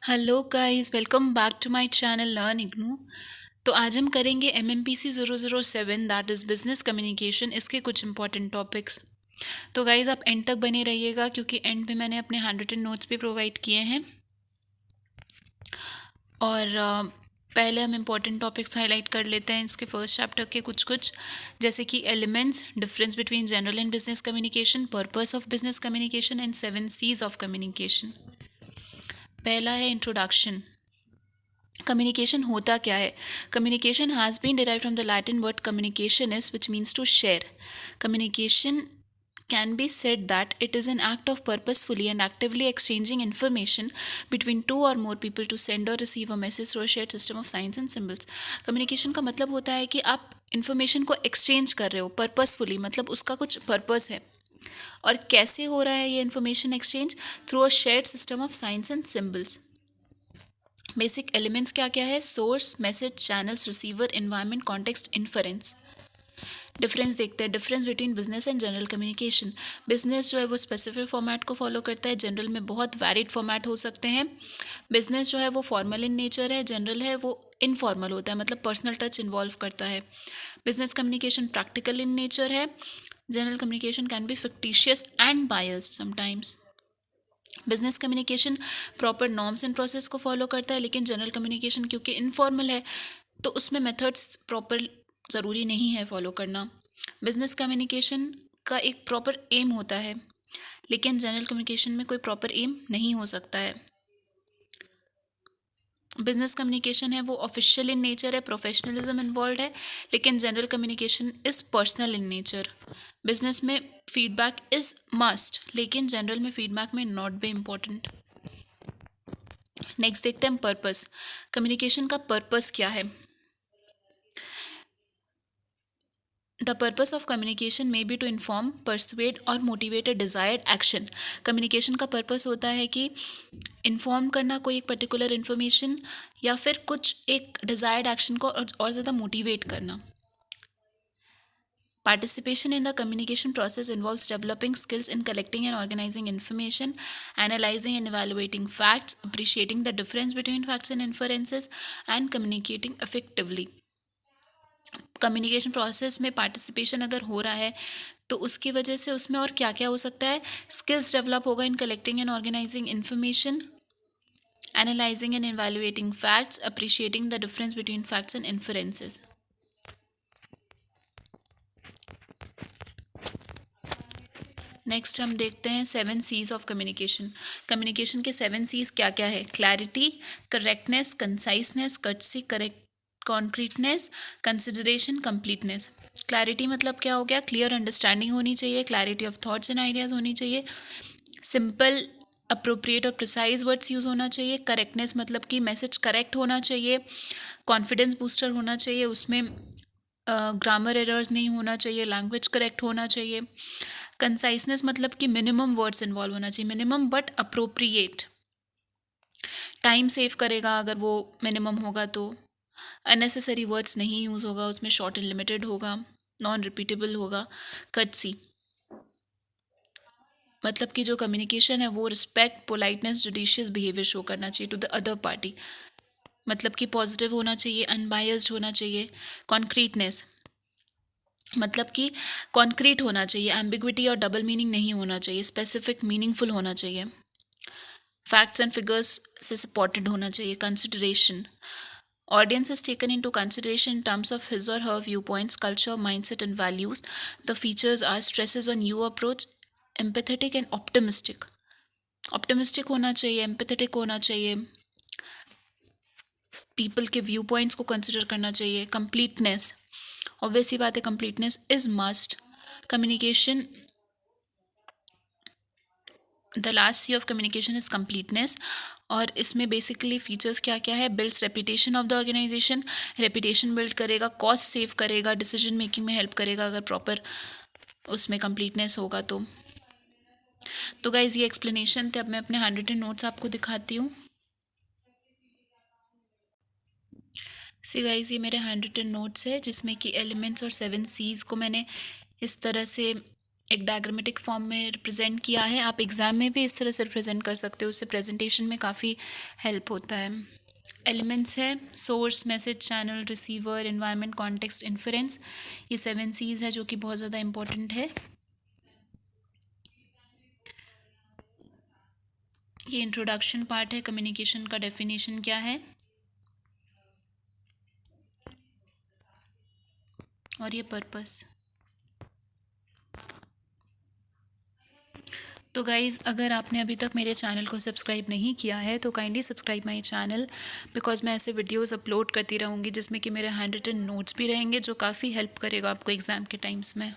Hello guys, welcome back to my channel learn IGNOU. तो आज हम करेंगे MMPC 007, that is business communication. इसके कुछ इंपॉर्टेंट टॉपिक्स। तो गाइस आप एंड तक बने रहिएगा क्योंकि एंड पे मैंने अपने हैंड रिटन नोट्स भी प्रोवाइड किए हैं। और पहले हम इंपॉर्टेंट टॉपिक्स हाईलाइट कर लेते हैं इसके फर्स्ट चैप्टर के कुछ जैसे कि elements, difference between general and business communication, purpose of business communication and 7 C's of communication. पहला है इंट्रोडक्शन। कम्युनिकेशन होता क्या है? Communication has been derive from the Latin word communication is which means to share. कम्युनिकेशन can be said that it is an act of purposefully and actively exchanging information between two or more people to send or receive a message through a shared system of signs and symbols. Communication का मतलब होता है कि आप information को exchange कर रहे हो purposefully, मतलब उसका कुछ purpose है। और कैसे हो रहा है ये information exchange? Through a shared system of signs and symbols. Basic elements क्या क्या है? Source, message, channels, receiver, environment, context, inference. Difference देखते हैं, difference between business and general communication. Business जो है वो स्पेसिफिक फॉर्मेट को फॉलो करता है, जनरल में बहुत वैरिड फॉर्मेट हो सकते हैं। बिजनेस जो है वो फॉर्मल इन नेचर है, जनरल है वो इनफॉर्मल होता है, मतलब पर्सनल टच इन्वॉल्व करता है। Business communication practical in nature है, general communication can be fictitious and biased sometimes. Business communication proper norms and process को फॉलो करता है, लेकिन जनरल कम्युनिकेशन क्योंकि इनफॉर्मल है तो उसमें मेथड्स प्रॉपर ज़रूरी नहीं है फॉलो करना। बिजनेस कम्युनिकेशन का एक प्रॉपर एम होता है, लेकिन जनरल कम्युनिकेशन में कोई प्रॉपर एम नहीं हो सकता है। बिजनेस कम्युनिकेशन है वो ऑफिशियल इन नेचर है, प्रोफेशनलिज्म इन्वॉल्व है, लेकिन general communication is personal in nature. Business में फीडबैक इज़ मस्ट, लेकिन जनरल में फीडबैक में नॉट बी इम्पॉर्टेंट। नेक्स्ट देखते हैं पर्पस। कम्युनिकेशन का पर्पस क्या है? The purpose of communication may be to inform, persuade और motivate a desired action. Communication का पर्पस होता है कि इन्फॉर्म करना कोई एक पर्टिकुलर इन्फॉर्मेशन, या फिर कुछ एक डिज़ायर्ड एक्शन को और ज़्यादा मोटिवेट करना। Participation in the communication process involves developing skills in collecting and organizing information, analyzing and evaluating facts, appreciating the difference between facts and inferences, and communicating effectively. Communication process में participation अगर हो रहा है तो उसकी वजह से उसमें और क्या क्या हो सकता है? स्किल्स डेवलप होगा in collecting and organising information, analysing and evaluating facts, appreciating the difference between facts and inferences. Next हम देखते हैं 7 C's ऑफ कम्युनिकेशन। कम्युनिकेशन के 7 C's क्या क्या है? Clarity, correctness, conciseness, courtesy, correct, concreteness, consideration, completeness. Clarity मतलब क्या हो गया? क्लियर अंडरस्टैंडिंग होनी चाहिए, clarity of thoughts and ideas होनी चाहिए, सिंपल, अप्रोप्रिएट और प्रिसाइज वर्ड्स यूज़ होना चाहिए। करेक्टनेस मतलब कि मैसेज करेक्ट होना चाहिए, कॉन्फिडेंस बूस्टर होना चाहिए, उसमें ग्रामर एरर्स नहीं होना चाहिए, लैंग्वेज करेक्ट होना चाहिए। कंसाइसनेस मतलब कि मिनिमम वर्ड्स इन्वॉल्व होना चाहिए, minimum but appropriate, time save करेगा अगर वो मिनिमम होगा तो। अननेसेसरी वर्ड्स नहीं यूज़ होगा उसमें, शॉर्ट एंड लिमिटेड होगा, नॉन रिपीटेबल होगा। कर्टसी मतलब कि जो कम्युनिकेशन है वो respect, politeness, judicious behaviour show करना चाहिए टू द अदर पार्टी, मतलब कि पॉजिटिव होना चाहिए, अनबायस्ड होना चाहिए। कॉन्क्रीटनेस मतलब कि कॉन्क्रीट होना चाहिए, एम्बिग्विटी और डबल मीनिंग नहीं होना चाहिए, स्पेसिफिक, मीनिंगफुल होना चाहिए, फैक्ट्स एंड फिगर्स से सपोर्टेड होना चाहिए। Consideration, audience is taken into consideration in terms of his or her viewpoints, culture, mindset and values. The features are stresses on you approach, empathetic and optimistic. Optimistic होना चाहिए, empathetic होना चाहिए, people के view points को consider करना चाहिए। Completeness, obvious ही बात है, completeness is must. Communication, the last C of communication is completeness. और इसमें बेसिकली फीचर्स क्या क्या है? Builds reputation of the organisation, reputation build करेगा, कॉस्ट सेव करेगा, डिसीजन मेकिंग में हेल्प करेगा अगर प्रॉपर उसमें कंप्लीटनेस होगा तो गाइज ये एक्सप्लेनेशन थे। अब मैं अपने 100 नोट्स आपको दिखाती हूँ। सी गाइज ये मेरे 100 नोट्स है जिसमें कि एलिमेंट्स और 7 C's को मैंने इस तरह से एक डायग्रामेटिक फॉर्म में रिप्रेजेंट किया है। आप एग्ज़ाम में भी इस तरह से रिप्रेजेंट कर सकते हो, उससे प्रेजेंटेशन में काफ़ी हेल्प होता है। एलिमेंट्स है source, message, channel, receiver, environment, context, inference. ये 7 C's है जो कि बहुत ज़्यादा इंपॉर्टेंट है। ये इंट्रोडक्शन पार्ट है। कम्युनिकेशन का डेफिनेशन क्या है, और ये पर्पस। तो गाइज़, अगर आपने अभी तक मेरे चैनल को सब्सक्राइब नहीं किया है तो kindly subscribe my channel, because मैं ऐसे वीडियोस अपलोड करती रहूँगी जिसमें कि मेरे हैंड रिटन नोट्स भी रहेंगे जो काफ़ी हेल्प करेगा आपको एग्ज़ाम के टाइम्स में।